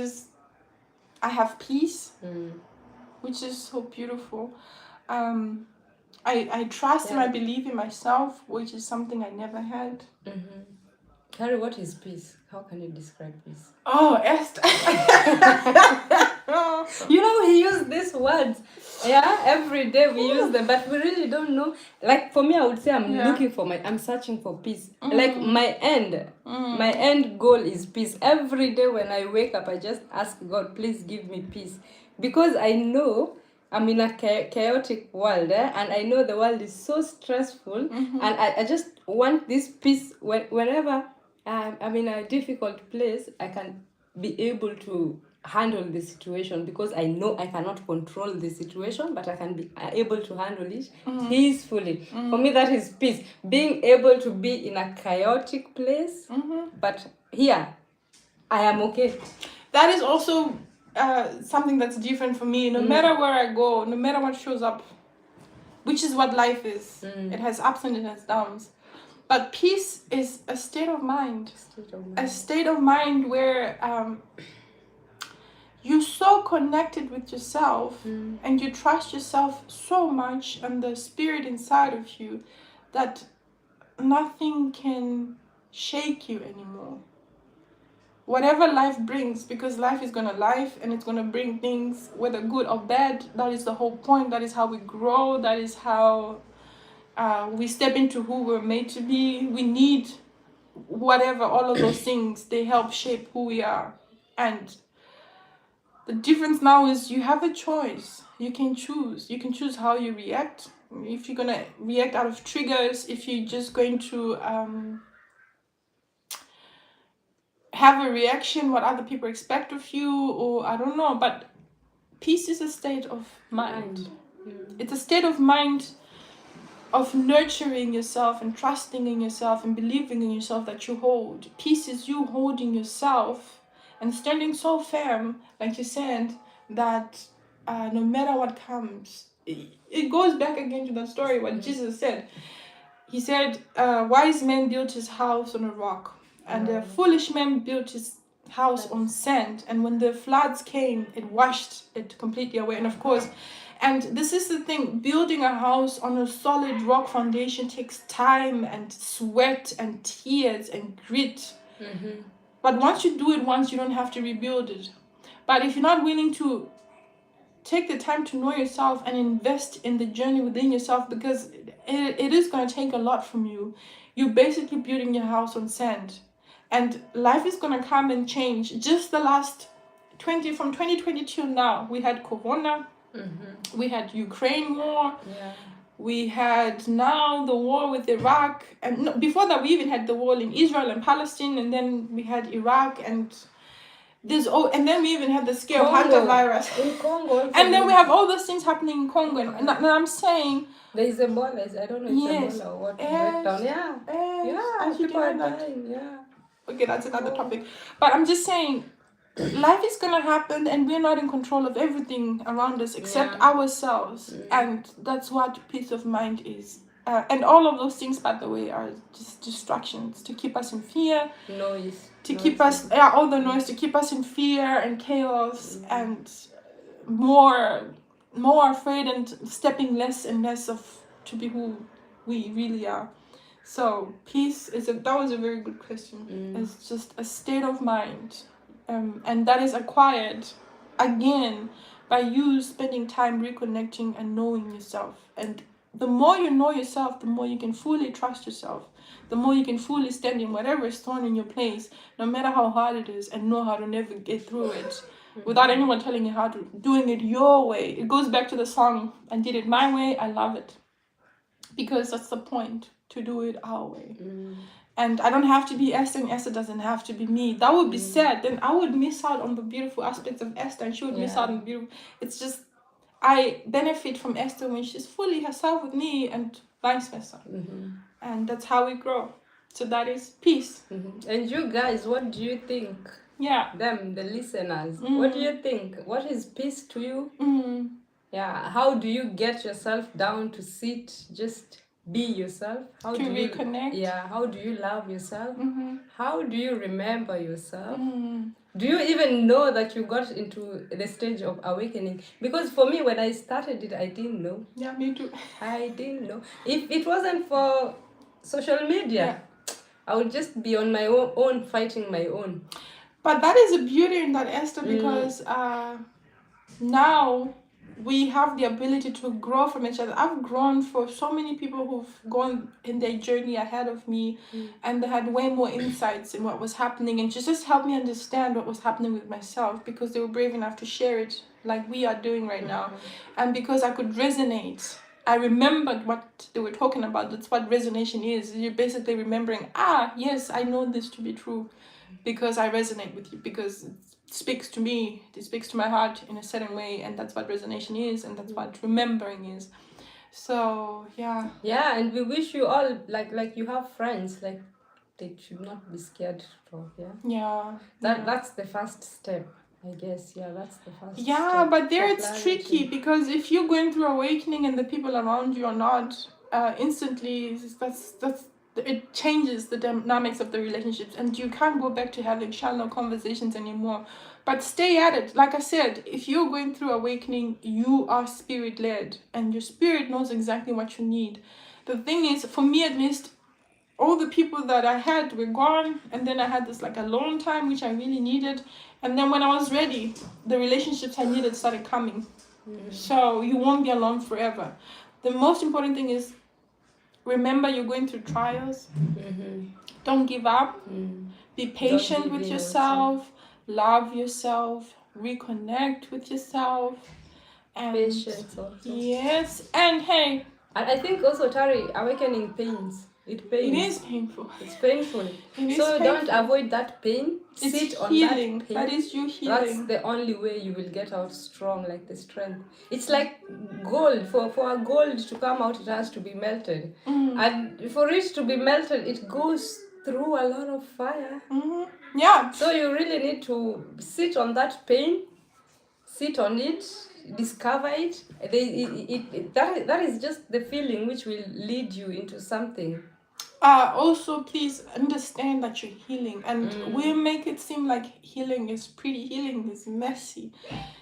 have peace, which is so beautiful. I trust and I believe in myself, which is something I never had. Carrie, what is peace? How can you describe peace? Oh, Esther. We use these words. Yeah, every day we use them, but we really don't know. Like for me, I would say I'm searching for peace. Like my end goal is peace. Every day when I wake up, I just ask God, please give me peace. Because I know I'm in a chaotic world, and I know the world is so stressful, and I just want this peace. Whenever I'm in a difficult place, I can be able to handle the situation, because I know I cannot control the situation, but I can be able to handle it peacefully. For me, that is peace. Being able to be in a chaotic place, but here, I am okay. That is also something that's different for me. No matter where I go, no matter what shows up, which is what life is. It has ups and it has downs. But peace is a state of mind. A state of mind where you're so connected with yourself and you trust yourself so much and the spirit inside of you that nothing can shake you anymore. Whatever life brings, because life is going to life and it's going to bring things, whether good or bad. That is the whole point. That is how we grow. That is how we step into who we're made to be. We need whatever, all of those things, they help shape who we are. And the difference now is you have a choice. You can choose. You can choose how you react. If you're going to react out of triggers, if you're just going to have a reaction what other people expect of you, or I don't know. But peace is a state of mind. It's a state of mind of nurturing yourself and trusting in yourself and believing in yourself that you hold. Peace is you holding yourself and standing so firm, like you said, that no matter what comes, it goes back again to that story what Jesus said. He said, wise man built his house on a rock, and a foolish man built his house on sand. And when the floods came, it washed it completely away. And of course, and this is the thing, building a house on a solid rock foundation takes time and sweat and tears and grit. But once you do it once, you don't have to rebuild it. But if you're not willing to take the time to know yourself and invest in the journey within yourself, because it is going to take a lot from you, you're basically building your house on sand. And life is going to come and change. Just the last from 2022 now, we had Corona, we had Ukraine war, we had now the war with Iraq, and before that we even had the war in Israel and Palestine, and then we had Iraq, and and then we even had the scare of hantavirus in Congo, and then we have all those things happening in Congo, and I'm saying there is Ebola. I don't know if it's Ebola or what. Breakdown. People are dying. Okay, that's another topic. But I'm just saying, life is gonna happen, and we're not in control of everything around us except ourselves, and that's what peace of mind is. And all of those things, by the way, are just distractions to keep us in fear. Noise. Keep us, all the noise to keep us in fear and chaos, and more afraid, and stepping less and less to be who we really are. So peace that was a very good question. It's just a state of mind, and that is acquired again by you spending time reconnecting and knowing yourself. And the more you know yourself, the more you can fully trust yourself, the more you can fully stand in whatever is thrown in your place, no matter how hard it is, and know how to navigate through it without anyone telling you how to, doing it your way. It goes back to the song, I did it my way, I love it. Because that's the point, to do it our way. And I don't have to be Esther, and Esther doesn't have to be me. That would be sad. Then I would miss out on the beautiful aspects of Esther, and she would miss out on the beautiful. It's just, I benefit from Esther when she's fully herself with me, and vice versa. And that's how we grow. So that is peace. And you guys, what do you think? Them, the listeners, what do you think? What is peace to you? How do you get yourself down to sit, just be yourself? How to reconnect? How do you love yourself? How do you remember yourself? Do you even know that you got into the stage of awakening? Because for me, when I started it, I didn't know. Yeah, me too. I didn't know. If it wasn't for social media, I would just be on my own, fighting my own. But that is a beauty in that, Esther, because now we have the ability to grow from each other. I've grown for so many people who've gone in their journey ahead of me, and they had way more insights in what was happening, and just helped me understand what was happening with myself, because they were brave enough to share it like we are doing right now. And because I could resonate, I remembered what they were talking about. That's what resonation is. You're basically remembering, yes, I know this to be true because I resonate with you, because it speaks to me, it speaks to my heart in a certain way, and that's what resonation is, and that's what remembering is. So yeah, and we wish you all like you have friends, like they should not be scared to talk. That's the first step, I guess. That's the first step. But there it's tricky, because if you're going through awakening and the people around you are not, instantly it changes the dynamics of the relationships, and you can't go back to having shallow conversations anymore. But stay at it. Like I said, if you're going through awakening, you are spirit-led, and your spirit knows exactly what you need. The thing is, for me at least, all the people that I had were gone, and then I had this like alone time, which I really needed. And then when I was ready, the relationships I needed started coming. So you won't be alone forever. The most important thing is, remember you're going through trials. Don't give up. Be patient with yourself. Love yourself. Reconnect with yourself. And patience also. Yes. And hey, I think also, Tari, awakening pains. It pains. It is painful. It's painful. So don't avoid that pain. It's Sit on healing. that pain. That is you healing. That's the only way you will get out strong, like the strength. It's like gold. For a gold to come out, it has to be melted. And for it to be melted, it goes through a lot of fire. Yeah. So you really need to sit on that pain, sit on it, discover it. That is just the feeling which will lead you into something. Also, please understand that you're healing, and we make it seem like healing is pretty. Healing is messy.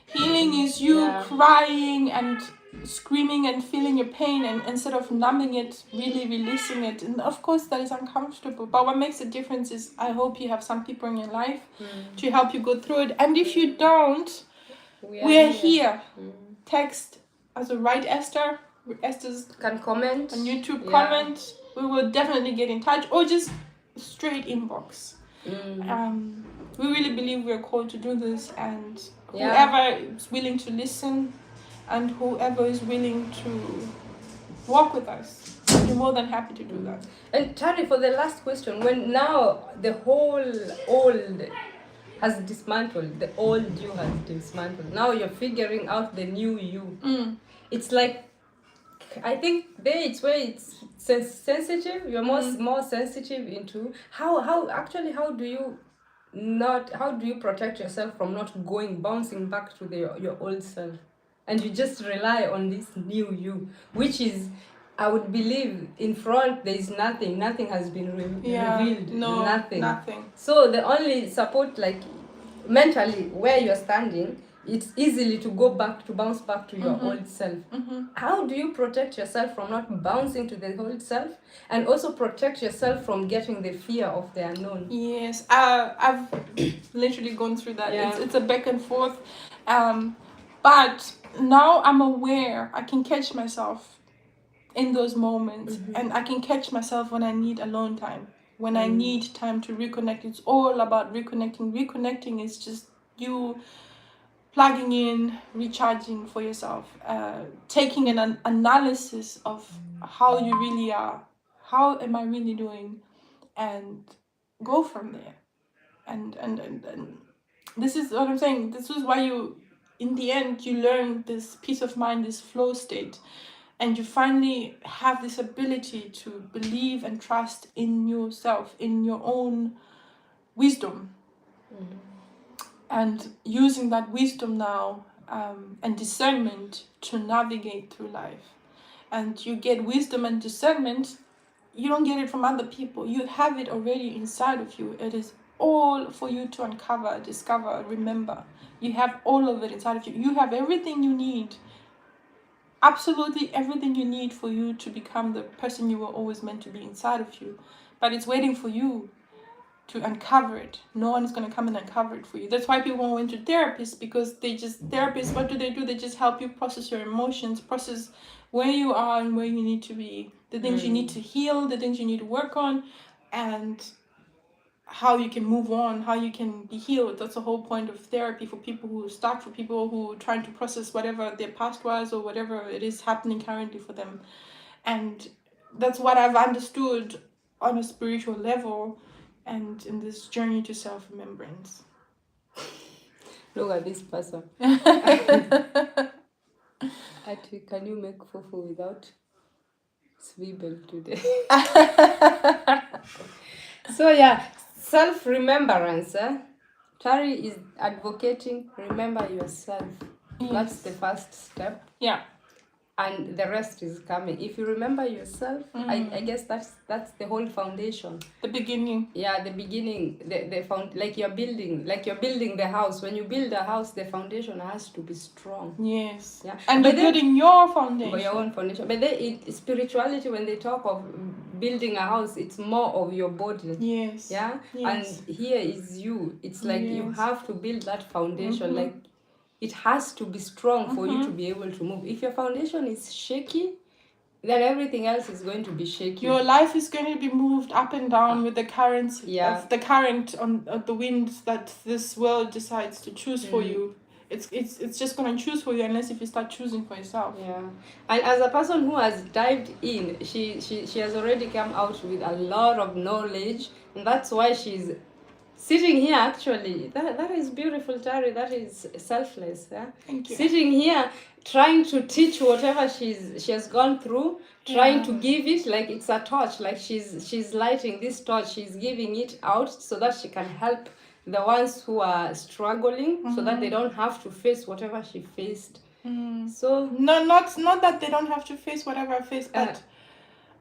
Healing is you Yeah. crying and screaming and feeling your pain, and instead of numbing it, really releasing it. And of course, that is uncomfortable. But what makes a difference is I hope you have some people in your life to help you go through it. And if you don't, we are here. Text as a right Esther. Esther's Can comment on YouTube, Yeah. comment. We will definitely get in touch, or just straight inbox. We really believe we are called to do this, and Yeah. whoever is willing to listen and whoever is willing to walk with us, we're more than happy to do that. And Tari, for the last question, when now the whole old has dismantled, the old you has dismantled, now you're figuring out the new you. It's like, I think there it's where it's sensitive. You're more sensitive into how do you protect yourself from not bouncing back to your old self, and you just rely on this new you, which is, I would believe, in front there is nothing has been revealed. No, nothing. So the only support, like mentally, where you're standing, it's easily to bounce back to your old self. How do you protect yourself from not bouncing to the old self, and also protect yourself from getting the fear of the unknown? Yes, I've literally gone through that. Yeah. It's a back and forth, but now I'm aware. I can catch myself in those moments, and I can catch myself when I need alone time, when I need time to reconnect. It's all about reconnecting. Reconnecting is just you plugging in, recharging for yourself, taking an analysis of how you really are, how am I really doing, and go from there. And this is what I'm saying. This is why you, in the end, you learn this peace of mind, this flow state, and you finally have this ability to believe and trust in yourself, in your own wisdom. And using that wisdom now and discernment to navigate through life. And you get wisdom and discernment, you don't get it from other people. You have it already inside of you. It is all for you to uncover, discover, remember. You have all of it inside of you. You have everything you need. Absolutely everything you need for you to become the person you were always meant to be inside of you. But it's waiting for you to uncover it. No one is going to come and uncover it for you. That's why people went to therapists, because therapists, what do? They just help you process your emotions, process where you are and where you need to be, the things you need to heal, the things you need to work on, and how you can move on, how you can be healed. That's the whole point of therapy, for people who are stuck, for people who are trying to process whatever their past was or whatever it is happening currently for them. And that's what I've understood on a spiritual level, and in this journey to self-remembrance. Look at this person. Ati, can you make fufu without swivel today? So yeah, self-remembrance. Tari is advocating, remember yourself. Yes. That's the first step. Yeah. And the rest is coming. If you remember yourself, I guess that's the whole foundation. The beginning. Yeah, the beginning, like you're building the house. When you build a house, the foundation has to be strong. Yes. Yeah. And But you're building your foundation. For your own foundation. But spirituality, when they talk of building a house, it's more of your body. Yes. Yeah. Yes. And here is you. It's like you Yes. have to build that foundation. Like, it has to be strong for you to be able to move. If your foundation is shaky, then everything else is going to be shaky. Your life is going to be moved up and down with the currents, Yeah. of the current on the wind that this world decides to choose for you. It's just going to choose for you, unless if you start choosing for yourself. Yeah. And as a person who has dived in, she has already come out with a lot of knowledge, and that's why she's sitting here, actually, that is beautiful, Tari. That is selfless. Yeah? Thank you. Sitting here, trying to teach whatever she has gone through, trying to give it like it's a torch, like she's lighting this torch, she's giving it out so that she can help the ones who are struggling, so that they don't have to face whatever she faced. So No, not that they don't have to face whatever I face, but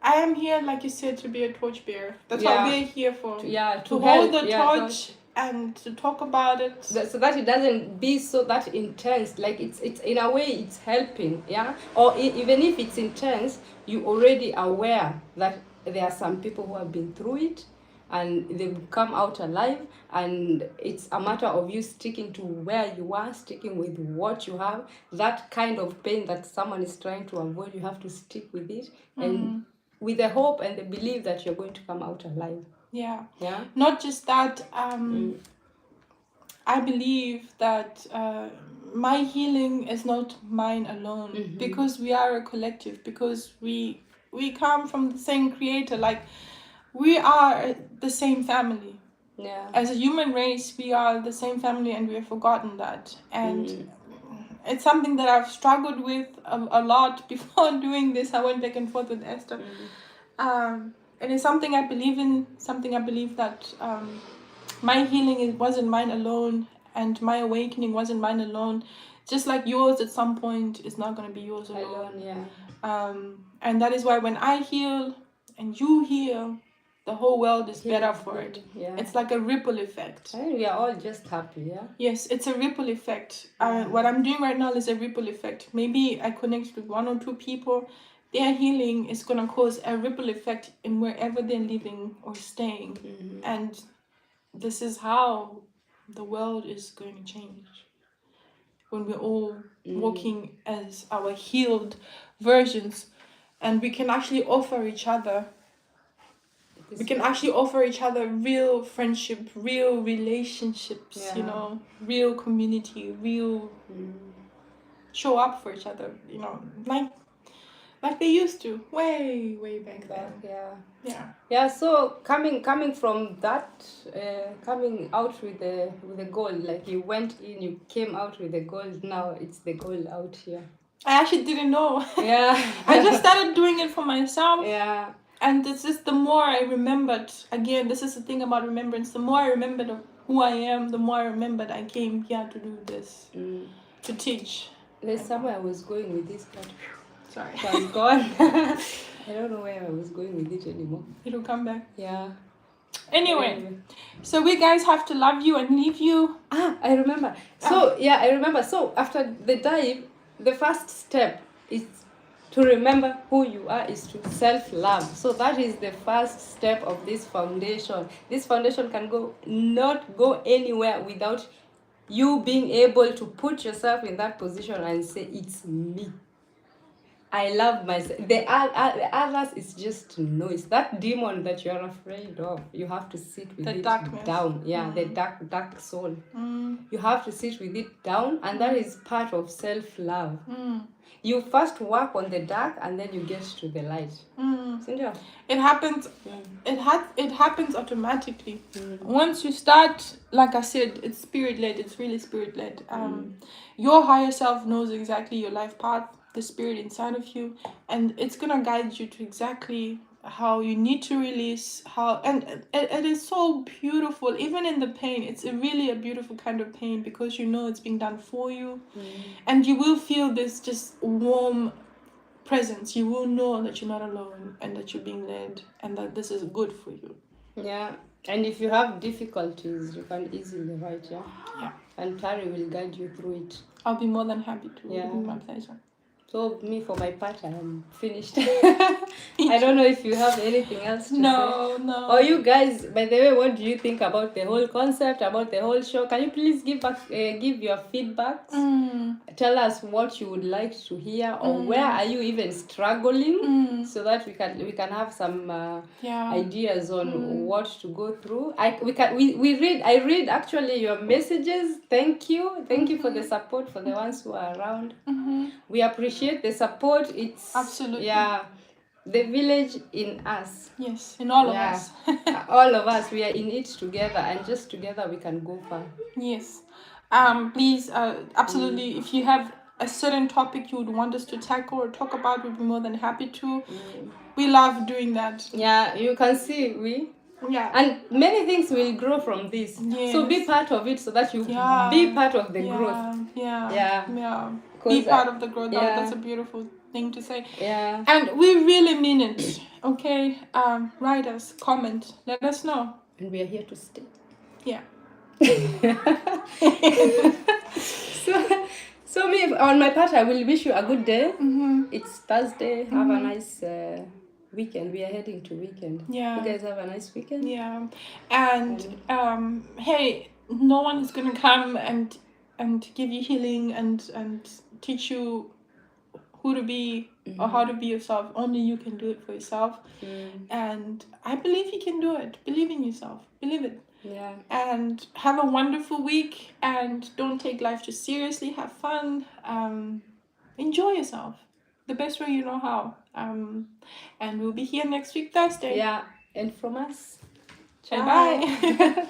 I am here, like you said, to be a torchbearer. That's what we're here for. to To help, hold the torch and to talk about it. so that it doesn't be so that intense. Like it's in a way it's helping, yeah. Or even if it's intense, you already aware that there are some people who have been through it and they've come out alive, and it's a matter of you sticking to where you are, sticking with what you have. That kind of pain that someone is trying to avoid, you have to stick with it, and with the hope and the belief that you're going to come out alive. Yeah. Yeah. Not just that, I believe that my healing is not mine alone, because we are a collective, because we come from the same creator. Like, we are the same family. Yeah. As a human race, we are the same family, and we have forgotten that. And it's something that I've struggled with a lot before doing this. I went back and forth with Esther. And it's something I believe in, something I believe that my healing wasn't mine alone, and my awakening wasn't mine alone. Just like yours at some point is not going to be yours alone. Yeah. And that is why when I heal and you heal, the whole world is better for it. Yeah. It's like a ripple effect. I think we are all just happy, yeah? Yes, it's a ripple effect. What I'm doing right now is a ripple effect. Maybe I connect with 1 or 2 people. Their healing is going to cause a ripple effect in wherever they're living or staying. And this is how the world is going to change. When we're all walking as our healed versions, and we can actually offer each other. We can actually offer each other real friendship, real relationships, you know, real community, real show up for each other, you know, like they used to, way back then. Yeah. So coming from that, coming out with the gold, like you went in, you came out with the gold. Now it's the gold out here. I actually didn't know. Yeah. I just started doing it for myself. Yeah. And this is the more I remembered. Again, this is the thing about remembrance. The more I remembered of who I am, the more I remembered I came here to do this, to teach. There's somewhere I was going with this, but sorry, it was gone. I don't know where I was going with it anymore. It'll come back. Yeah. Anyway, so we guys have to love you and leave you. I remember. So I remember. So after the dive, the first step is to remember who you are, is to self-love. So that is the first step of this foundation. This foundation can not go anywhere without you being able to put yourself in that position and say, it's me. I love myself. The others is just noise. That demon that you are afraid of, you have to sit with it down. Yeah, the dark soul. You have to sit with it down, and that is part of self-love. You first work on the dark, and then you get to the light. Cynthia? It happens. It happens automatically. Once you start, like I said, it's spirit-led. It's really spirit-led. Your higher self knows exactly your life path, the spirit inside of you, and it's gonna guide you to exactly how you need to release, and it is so beautiful. Even in the pain, it's really a beautiful kind of pain, because you know it's being done for you. And you will feel this just warm presence. You will know that you're not alone, and that you're being led, and that this is good for you. Yeah. And if you have difficulties, you can easily write. Yeah. And Tari will guide you through it. I'll be more than happy to. Yeah. It'll be my pleasure. So me, for my part, I am finished. I don't know if you have anything else to say. No. Or you guys, by the way, what do you think about the whole concept, about the whole show? Can you please give your feedback? Tell us what you would like to hear, or where are you even struggling, so that we can have some ideas on what to go through. I read actually your messages. Thank you for the support, for the ones who are around. We appreciate the support. It's absolutely, the village in us. Yes, in all of Yeah. us. All of us, we are in it together, and just together we can go far. Yes. Please, absolutely, if you have a certain topic you would want us to tackle or talk about, we'd be more than happy to. We love doing that. Yeah, you can see Yeah. and many things will grow from this. So be Yes. part of it so that you Yeah. be part of the growth. Yeah. Yeah. Yeah. Be 'Cause, part of the growth. yeah. That's a beautiful thing to say. Yeah. And we really mean it. Okay. Write us, comment, let us know. And we are here to stay. Yeah. So me, on my part, I will wish you a good day. Mm-hmm. It's Thursday. Have a nice weekend. We are heading to weekend. Yeah. You guys have a nice weekend. Yeah. And hey, no one is gonna come and give you healing and teach you who to be or how to be yourself. Only you can do it for yourself. And I believe you can do it. Believe in yourself. Believe it. Yeah. And have a wonderful week, and don't take life too seriously. Have fun. Enjoy yourself the best way you know how. And we'll be here next week, Thursday. Yeah. And from us. Bye bye.